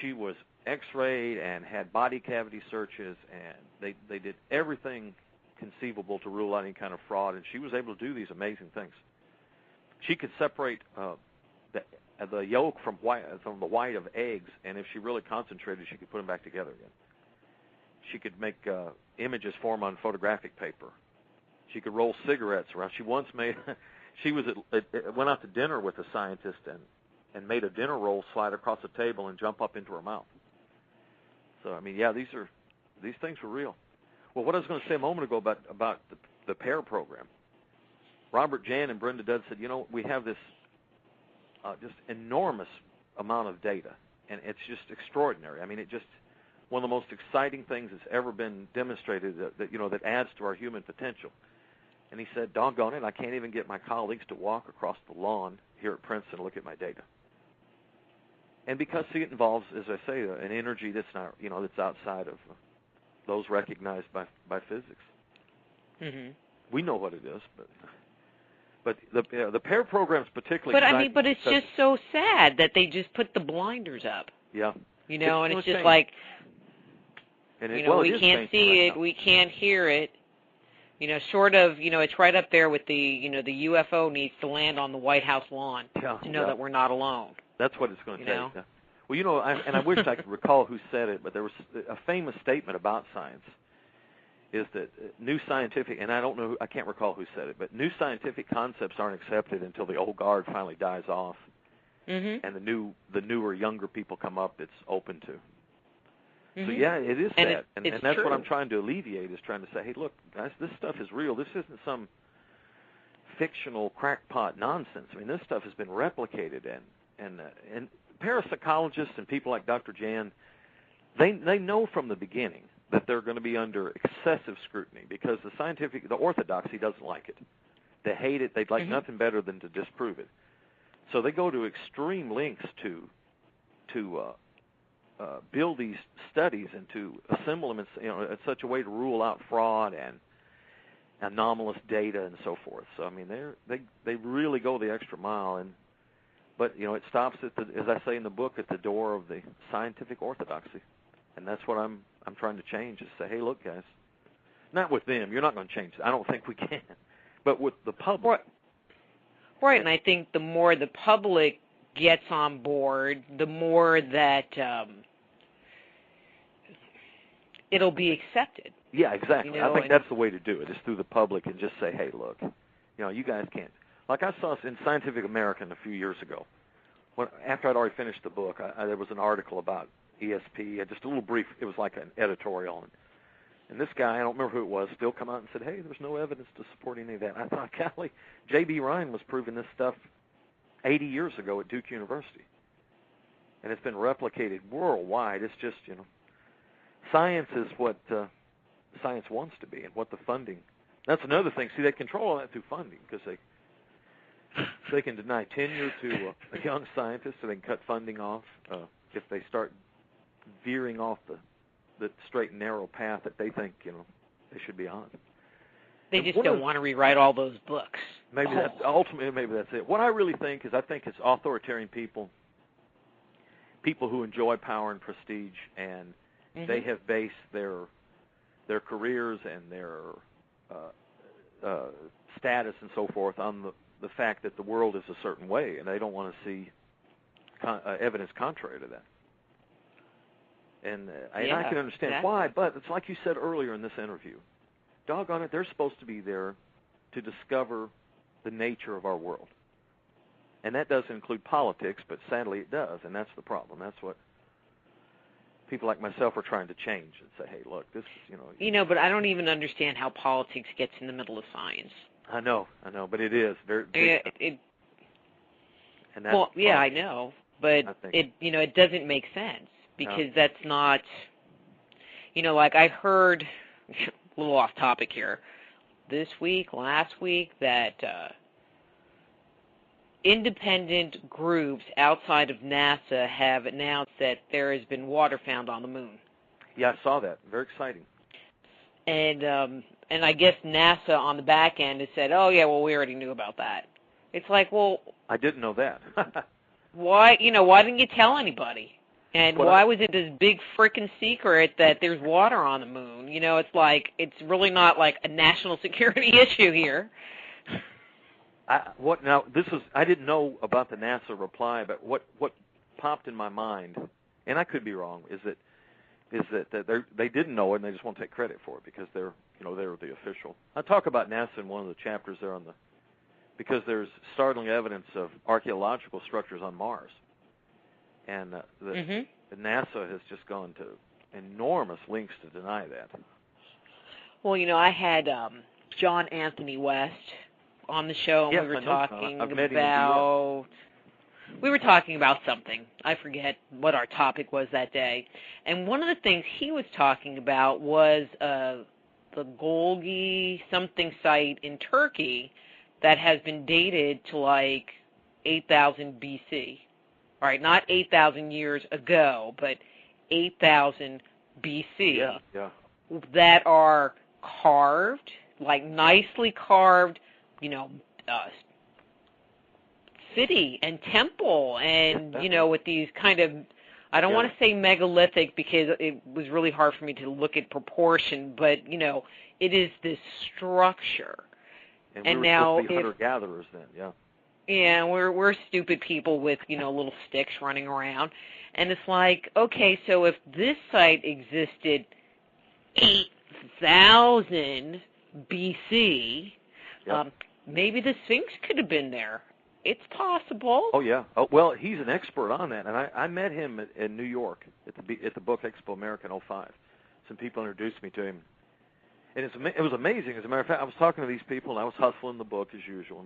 Speaker 3: She was x-rayed and had body cavity searches, and they did everything conceivable to rule out any kind of fraud, and she was able to do these amazing things. She could separate the yolk from the white of eggs, and if she really concentrated, she could put them back together again. She could make images form on photographic paper. She could roll cigarettes around. She once went out to dinner with a scientist and made a dinner roll slide across the table and jump up into her mouth. So I mean, yeah, these things were real. Well, what I was going to say a moment ago about the PAIR program, Robert Jan and Brenda Dudd said, we have this just enormous amount of data, and it's just extraordinary. I mean, it just one of the most exciting things that's ever been demonstrated that adds to our human potential. And he said, doggone it, I can't even get my colleagues to walk across the lawn here at Princeton and look at my data. And because, see, it involves, as I say, an energy that's not, that's outside of those recognized by physics.
Speaker 2: Mm-hmm.
Speaker 3: We know what it is, but the PAIR program's particularly exciting.
Speaker 2: But it's just so sad that they just put the blinders up.
Speaker 3: Yeah.
Speaker 2: And it's just like,
Speaker 3: and
Speaker 2: we can't see it, we can't hear it. Short of, it's right up there with the UFO needs to land on the White House lawn to know that we're not alone.
Speaker 3: That's what it's going to take. Well, I wish I could recall who said it, but there was a famous statement about science is that new scientific, and I can't recall who said it, but new scientific concepts aren't accepted until the old guard finally dies off, and the newer, younger people come up it's open to. So, yeah, it is sad. And that's
Speaker 2: true.
Speaker 3: what I'm trying to alleviate is trying to say, hey, look, guys, this stuff is real. This isn't some fictional crackpot nonsense. I mean, this stuff has been replicated. And parapsychologists and people like Dr. Jan, they know from the beginning that they're going to be under excessive scrutiny because the orthodoxy doesn't like it. They hate it. They'd like nothing better than to disprove it. So they go to extreme lengths to build these studies and to assemble them in such a way to rule out fraud and anomalous data and so forth. So I mean, they really go the extra mile, but it stops at as I say in the book, at the door of the scientific orthodoxy, and that's what I'm trying to change. Is say, hey, look, guys, not with them. You're not going to change it. I don't think we can, but with the public.
Speaker 2: Right, and I think the more the public gets on board, the more that it'll be accepted.
Speaker 3: Yeah, exactly. I think that's the way to do it, is through the public and just say, hey, look, you guys can't. Like I saw in Scientific American a few years ago, after I'd already finished the book, there was an article about ESP, just a little brief, it was like an editorial, And this guy, I don't remember who it was, still come out and said, hey, there's no evidence to support any of that. I thought, golly, J.B. Ryan was proving this stuff 80 years ago at Duke University. And it's been replicated worldwide. It's just, science is what science wants to be and what the funding. That's another thing. See, they control all that through funding because they can deny tenure to a young scientist, so they can cut funding off if they start veering off the straight and narrow path that they think, they should be on.
Speaker 2: They just don't want to rewrite all those books.
Speaker 3: Maybe ultimately, maybe that's it. What I really think is, I think it's authoritarian people who enjoy power and prestige, and they have based their careers and their status and so forth on the fact that the world is a certain way, and they don't want to see evidence contrary to that. And I can understand why, but it's like you said earlier in this interview. Doggone it, they're supposed to be there to discover the nature of our world. And that does include politics, but sadly it does, and that's the problem. That's what people like myself are trying to change and say, hey, look, this is,
Speaker 2: but I don't even understand how politics gets in the middle of science.
Speaker 3: I know, but it is. And that's
Speaker 2: I know, but it doesn't make sense because that's not, like I heard, a little off topic here, last week, that independent groups outside of NASA have announced that there has been water found on the moon.
Speaker 3: Yeah, I saw that. Very exciting.
Speaker 2: And I guess NASA on the back end has said, oh, yeah, well, we already knew about that. It's like, well...
Speaker 3: I didn't know that.
Speaker 2: why didn't you tell anybody? And why was it this big frickin' secret that there's water on the moon? It's like, it's really not like a national security issue here.
Speaker 3: I didn't know about the NASA reply, but what popped in my mind, and I could be wrong, is that they didn't know it and they just won't take credit for it because they're the official. I talk about NASA in one of the chapters there because there's startling evidence of archaeological structures on Mars, and the NASA has just gone to enormous lengths to deny that.
Speaker 2: Well, I had John Anthony West on the show, and
Speaker 3: yes,
Speaker 2: we were talking about something. I forget what our topic was that day. And one of the things he was talking about was the Golgi something site in Turkey that has been dated to like 8,000 BC. All right, not 8,000 years ago, but 8,000 BC.
Speaker 3: Yeah.
Speaker 2: That are carved, like nicely carved, city and temple and, with these kind of, I don't want to say megalithic because it was really hard for me to look at proportion, but, it is this structure.
Speaker 3: And now supposed to be hunter-gatherers then, yeah.
Speaker 2: Yeah, we're stupid people with, little sticks running around. And it's like, okay, so if this site existed 8,000 BC, maybe the Sphinx could have been there. It's possible.
Speaker 3: Oh, yeah. Oh, well, he's an expert on that. And I met him in New York at the Book Expo America in 2005. Some people introduced me to him. And it was amazing. As a matter of fact, I was talking to these people, and I was hustling the book as usual.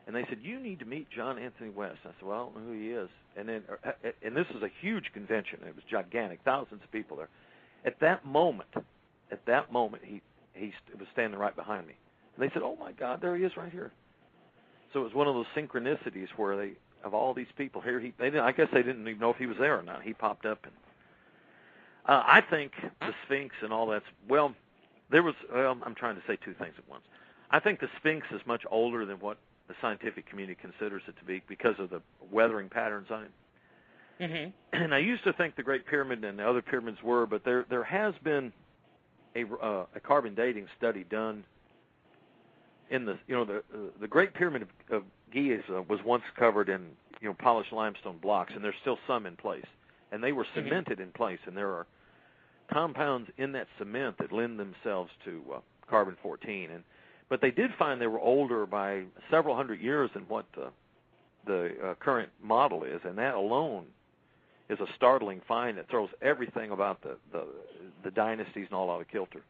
Speaker 3: And they said, you need to meet John Anthony West. I said, well, I don't know who he is. And this was a huge convention. It was gigantic, thousands of people there. At that moment, he was standing right behind me. And they said, oh, my God, there he is right here. So it was one of those synchronicities where of all these people here, I guess they didn't even know if he was there or not. He popped up. And I think the Sphinx and all that's, I'm trying to say two things at once. I think the Sphinx is much older than what the scientific community considers it to be because of the weathering patterns on it. Mm-hmm. And I used to think the Great Pyramid and the other pyramids were, but there has been a carbon dating study done in the Great Pyramid of Giza was once covered in polished limestone blocks, and there's still some in place, and they were cemented in place, and there are compounds in that cement that lend themselves to carbon-14, but they did find they were older by several hundred years than what the current model is, and that alone is a startling find that throws everything about the dynasties and all out of kilter.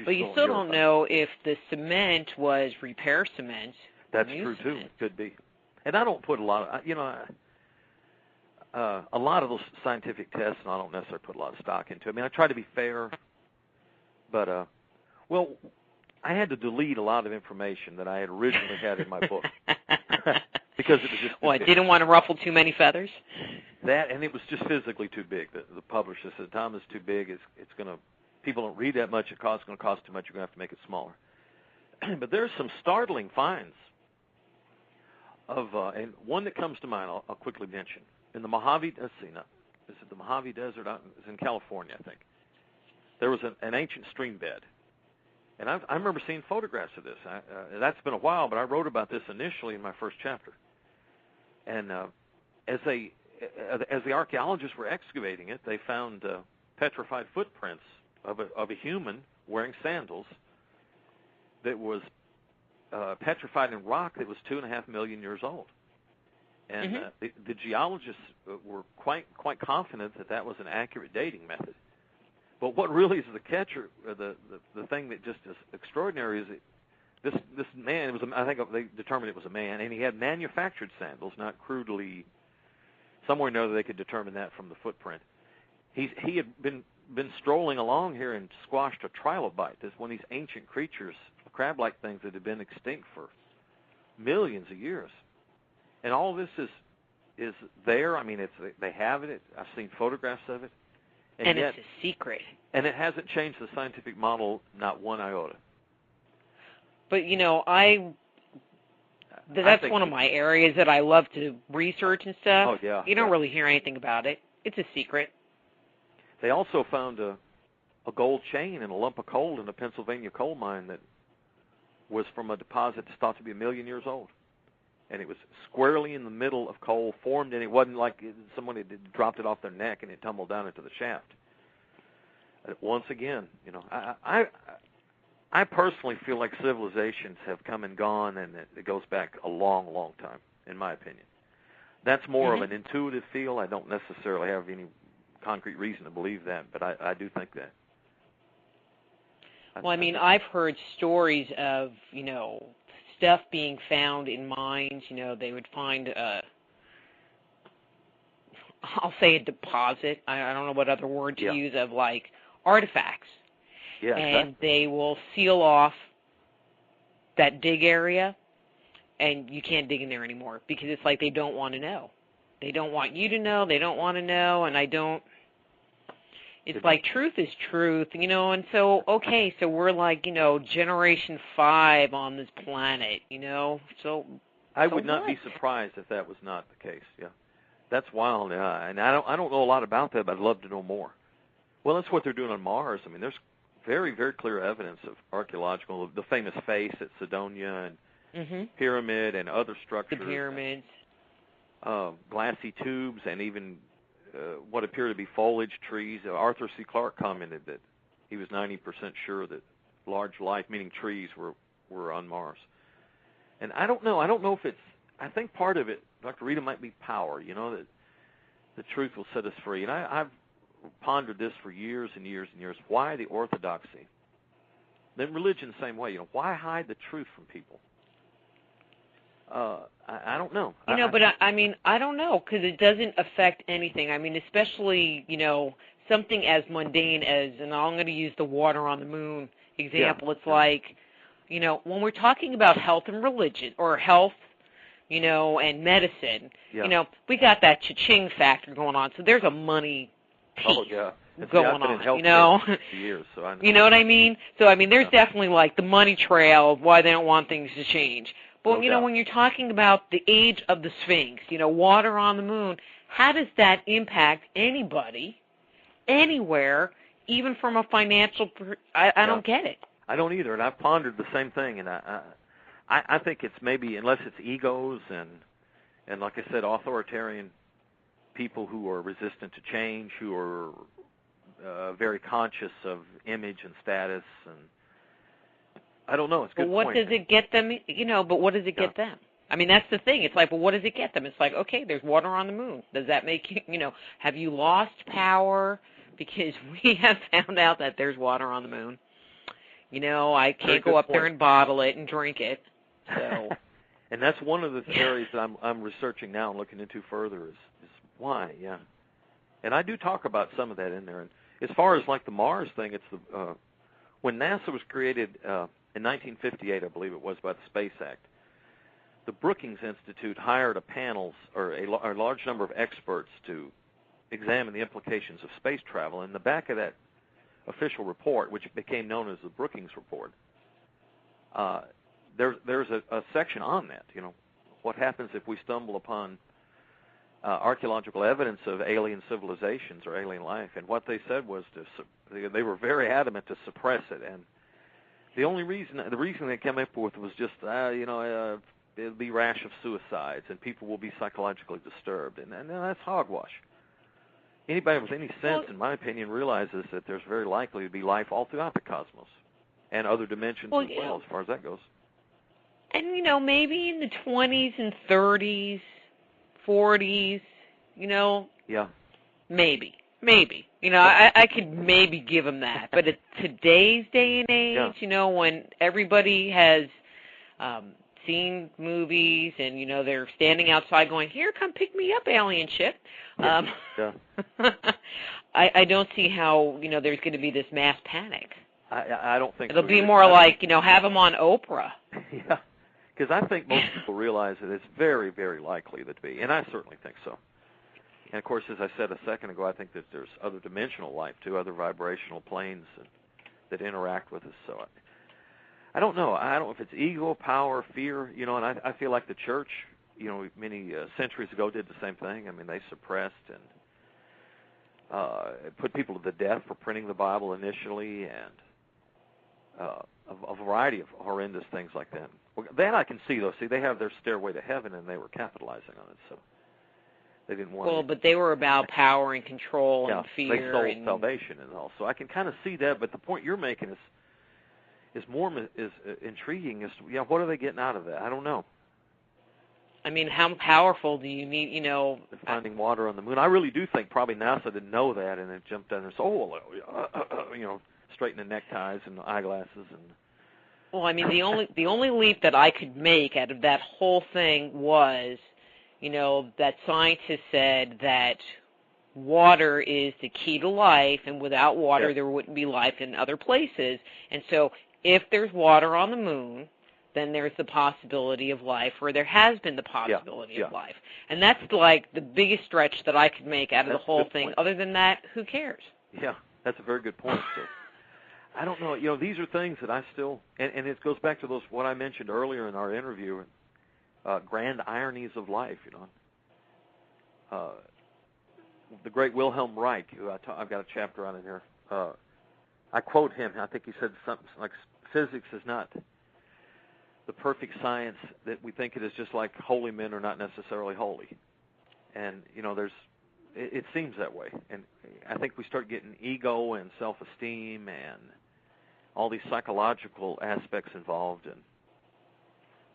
Speaker 2: But you still don't know if the cement was repair cement.
Speaker 3: That's true, too. It could be. And I don't put a lot of, a lot of those scientific tests, and I don't necessarily put a lot of stock into. I mean, I try to be fair, but, I had to delete a lot of information that I had originally had in my book. Because it was just
Speaker 2: I didn't want to ruffle too many feathers?
Speaker 3: That, and it was just physically too big. The publisher said, Tom, it's too big. It's going to, people don't read that much. It's going to cost too much. You're going to have to make it smaller. But there's some startling finds of, and one that comes to mind I'll quickly mention. In the Mojave, is it the Mojave Desert? It's in California, I think. There was an ancient stream bed. And I remember seeing photographs of this. That's been a while, but I wrote about this initially in my first chapter. And as the archaeologists were excavating it, they found petrified footprints of a human wearing sandals that was petrified in rock that was 2.5 million years old. And the geologists were quite confident that was an accurate dating method. But what really is the catcher, the thing that just is extraordinary is that this man, I think they determined it was a man, and he had manufactured sandals, not crudely. Somewhere or another they could determine that from the footprint. He had been strolling along here and squashed a trilobite. That's one of these ancient creatures, crab-like things that had been extinct for millions of years. And all this is there. I mean, they have it. I've seen photographs of it.
Speaker 2: And yet, it's a secret.
Speaker 3: And it hasn't changed the scientific model, not one iota.
Speaker 2: But, that's one of my areas that I love to research and stuff.
Speaker 3: Oh, yeah.
Speaker 2: You don't really hear anything about it. It's a secret.
Speaker 3: They also found a gold chain and a lump of coal in a Pennsylvania coal mine that was from a deposit that's thought to be 1 million years old. And it was squarely in the middle of coal formed, and it wasn't like someone had dropped it off their neck and it tumbled down into the shaft. Once again, I personally feel like civilizations have come and gone, and it goes back a long, long time, in my opinion. That's more of an intuitive feel. I don't necessarily have any concrete reason to believe that, but I do think that.
Speaker 2: Well, I mean, I've heard stories of, stuff being found in mines. They would find I'll say a deposit. I don't know what other word to use, of like artifacts.
Speaker 3: Yeah,
Speaker 2: and they will seal off that dig area, and you can't dig in there anymore because it's like they don't want to know. They don't want you to know. They don't want to know, and I don't. It's like truth is truth, and so, okay, so we're like, generation 5 on this planet, so.
Speaker 3: I would not be surprised if that was not the case, yeah. That's wild, and I don't know a lot about that, but I'd love to know more. Well, that's what they're doing on Mars. I mean, there's very, very clear evidence of archaeological, the famous face at Cydonia and pyramid and other structures.
Speaker 2: The pyramids.
Speaker 3: Glassy tubes and even what appear to be foliage trees. Arthur C. Clarke commented that he was 90% sure that large life, meaning trees, were on Mars. And I don't know. I don't know if it's, I think part of it, Dr. Rita, might be power, that the truth will set us free. And I've pondered this for years and years and years. Why the orthodoxy? Then religion the same way. Why hide the truth from people? I don't know.
Speaker 2: But I mean, I don't know, because it doesn't affect anything. I mean, especially, something as mundane as, and I'm going to use the water on the moon example. It's like, when we're talking about health and religion, or health, and medicine, we got that cha-ching factor going on. So there's a money piece going on,
Speaker 3: for years, so I know.
Speaker 2: You know what I mean? So, I mean, there's definitely like the money trail of why they don't want things to change. But, when you're talking about the age of the Sphinx, water on the moon, how does that impact anybody, anywhere, even from a financial I don't get it.
Speaker 3: I don't either, and I've pondered the same thing, and I think it's maybe, unless it's egos and like I said, authoritarian people who are resistant to change, who are very conscious of image and status, and I don't know. It's a good point.
Speaker 2: But what does it get them? But what does it get them? I mean, that's the thing. It's like, well, what does it get them? It's like, okay, there's water on the moon. Does that make you, have you lost power? Because we have found out that there's water on the moon. I can't go up there and bottle it and drink it. So,
Speaker 3: and that's one of the areas that I'm researching now and looking into further is why, yeah. And I do talk about some of that in there. And as far as like the Mars thing, it's when NASA was created in 1958, I believe it was, by the Space Act. The Brookings Institute hired a large number of experts to examine the implications of space travel. In the back of that official report, which became known as the Brookings Report, there's a section on that. What happens if we stumble upon archaeological evidence of alien civilizations or alien life? And what they said was they were very adamant to suppress it. And the reason they came up with was just it'll be rash of suicides and people will be psychologically disturbed, and that's hogwash. Anybody with any sense, in my opinion, realizes that there's very likely to be life all throughout the cosmos and other dimensions as well, as far as that goes.
Speaker 2: And, maybe in the 20s and 30s, 40s,
Speaker 3: Yeah.
Speaker 2: Maybe. I could maybe give them that. But at today's day and age, when everybody has seen movies and, they're standing outside going, here, come pick me up, alien ship. I don't see how, there's going to be this mass panic.
Speaker 3: I don't think
Speaker 2: it'll be more like, have them on Oprah.
Speaker 3: Yeah, because I think most people realize that it's very, very likely to be, and I certainly think so. And, of course, as I said a second ago, I think that there's other dimensional life, too, other vibrational planes that interact with us. So I don't know. I don't know if it's ego, power, fear, and I feel like the church, many centuries ago did the same thing. I mean, they suppressed and put people to the death for printing the Bible initially, and a variety of horrendous things like that. Well, that I can see, though. See, they have their stairway to heaven, and they were capitalizing on it, so they didn't want.
Speaker 2: Well, but they were about power and control and fear.
Speaker 3: They sold salvation and all. So I can kind of see that. But the point you're making is more intriguing. What are they getting out of that? I don't know.
Speaker 2: I mean, how powerful do you need?
Speaker 3: Finding water on the moon. I really do think probably NASA didn't know that, and it jumped down and said, straightening neckties and eyeglasses and.
Speaker 2: Well, I mean, the only leap that I could make out of that whole thing was, that scientists said that water is the key to life, and without water there wouldn't be life in other places. And so if there's water on the moon, then there's the possibility of life, or there has been the possibility of life. And that's like the biggest stretch that I could make out of the whole thing. Point. Other than that, who cares?
Speaker 3: Yeah, that's a very good point. So, I don't know. These are things that I still, and it goes back to what I mentioned earlier in our interview, grand ironies of life. The great Wilhelm Reich, who I've got a chapter on in here. I quote him. I think he said something like, "Physics is not the perfect science that we think it is. Just like holy men are not necessarily holy." And it seems that way. And I think we start getting ego and self-esteem and all these psychological aspects involved.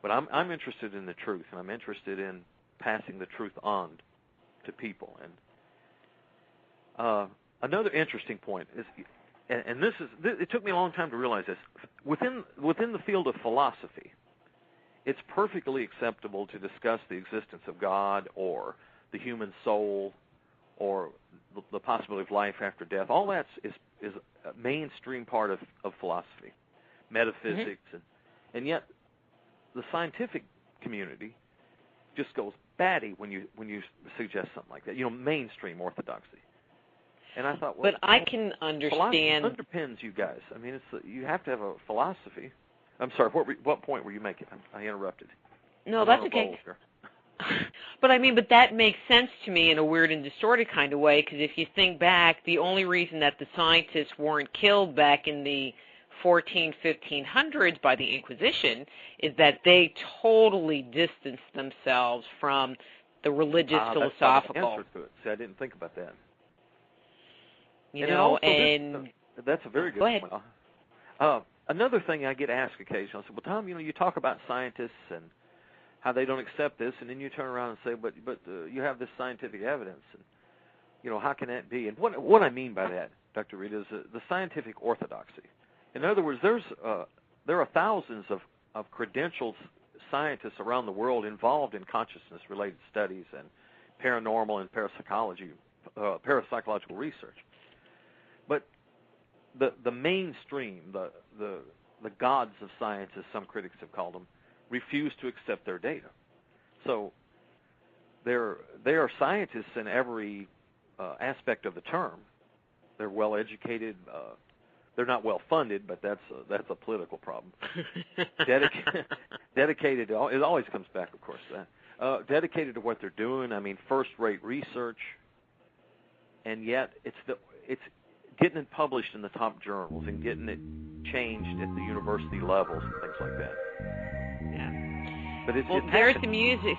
Speaker 3: But I'm interested in the truth, and I'm interested in passing the truth on to people. And another interesting point is, and it took me a long time to realize this, within the field of philosophy, it's perfectly acceptable to discuss the existence of God or the human soul or the possibility of life after death. All that is a mainstream part of philosophy, metaphysics, and yet the scientific community just goes batty when you suggest something like that. Mainstream orthodoxy. And I thought,
Speaker 2: but I can understand.
Speaker 3: Philosophy underpins you guys. I mean, you have to have a philosophy. I'm sorry. What point were you making? I interrupted.
Speaker 2: No, that's okay. But that makes sense to me in a weird and distorted kind of way, because if you think back, the only reason that the scientists weren't killed back in the 1500s by the Inquisition is that they totally distanced themselves from the religious, philosophical.
Speaker 3: That's the answer to it. See, I didn't think about that. That's a very good point. Another thing I get asked occasionally, I say, well, Tom, you talk about scientists and how they don't accept this, and then you turn around and say, but you have this scientific evidence, and how can that be? And what I mean by that, Dr. Rita, is the scientific orthodoxy In other words, there are thousands of credentialed scientists around the world involved in consciousness-related studies and paranormal and parapsychological research. But the mainstream, the gods of science, as some critics have called them, refuse to accept their data. So they are scientists in every aspect of the term. They're well educated. They're not well funded, but that's a political problem. Dedicated. It always comes back, of course. Dedicated to what they're doing. I mean, first-rate research, and yet it's getting it published in the top journals and getting it changed at the university levels and things like that.
Speaker 2: Yeah.
Speaker 3: But
Speaker 2: there's the music.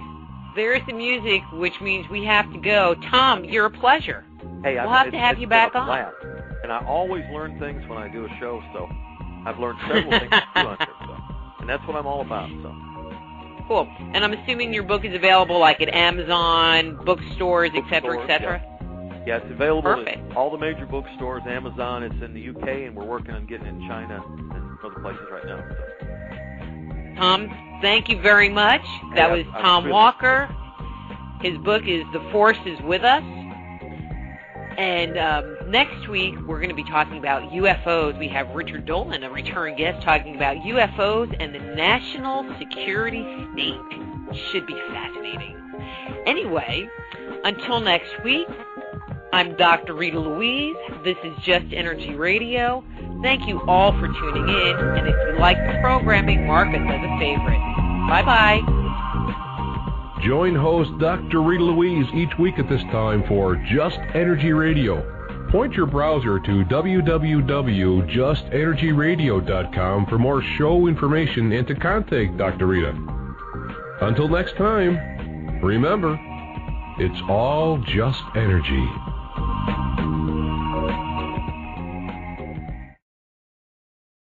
Speaker 2: There's the music, which means we have to go. Tom, you're a pleasure.
Speaker 3: Hey,
Speaker 2: we'll have to have you back on.
Speaker 3: And I always learn things when I do a show, so I've learned several things on it, and that's what I'm all about. So.
Speaker 2: Cool. And I'm assuming your book is available like at Amazon, bookstores, et cetera, et cetera?
Speaker 3: Yeah, it's available
Speaker 2: Perfect.
Speaker 3: at all the major bookstores, Amazon. It's in the UK, and we're working on getting it in China and other places right now. So.
Speaker 2: Tom, thank you very much. That was Tom Walker. His book is The Force is With Us. And next week, we're going to be talking about UFOs. We have Richard Dolan, a return guest, talking about UFOs and the national security state. Should be fascinating. Anyway, until next week, I'm Dr. Rita Louise. This is Just Energy Radio. Thank you all for tuning in. And if you like the programming, mark us as a favorite. Bye-bye.
Speaker 1: Join host Dr. Rita Louise each week at this time for Just Energy Radio. Point your browser to www.justenergyradio.com for more show information and to contact Dr. Rita. Until next time, remember, it's all just energy.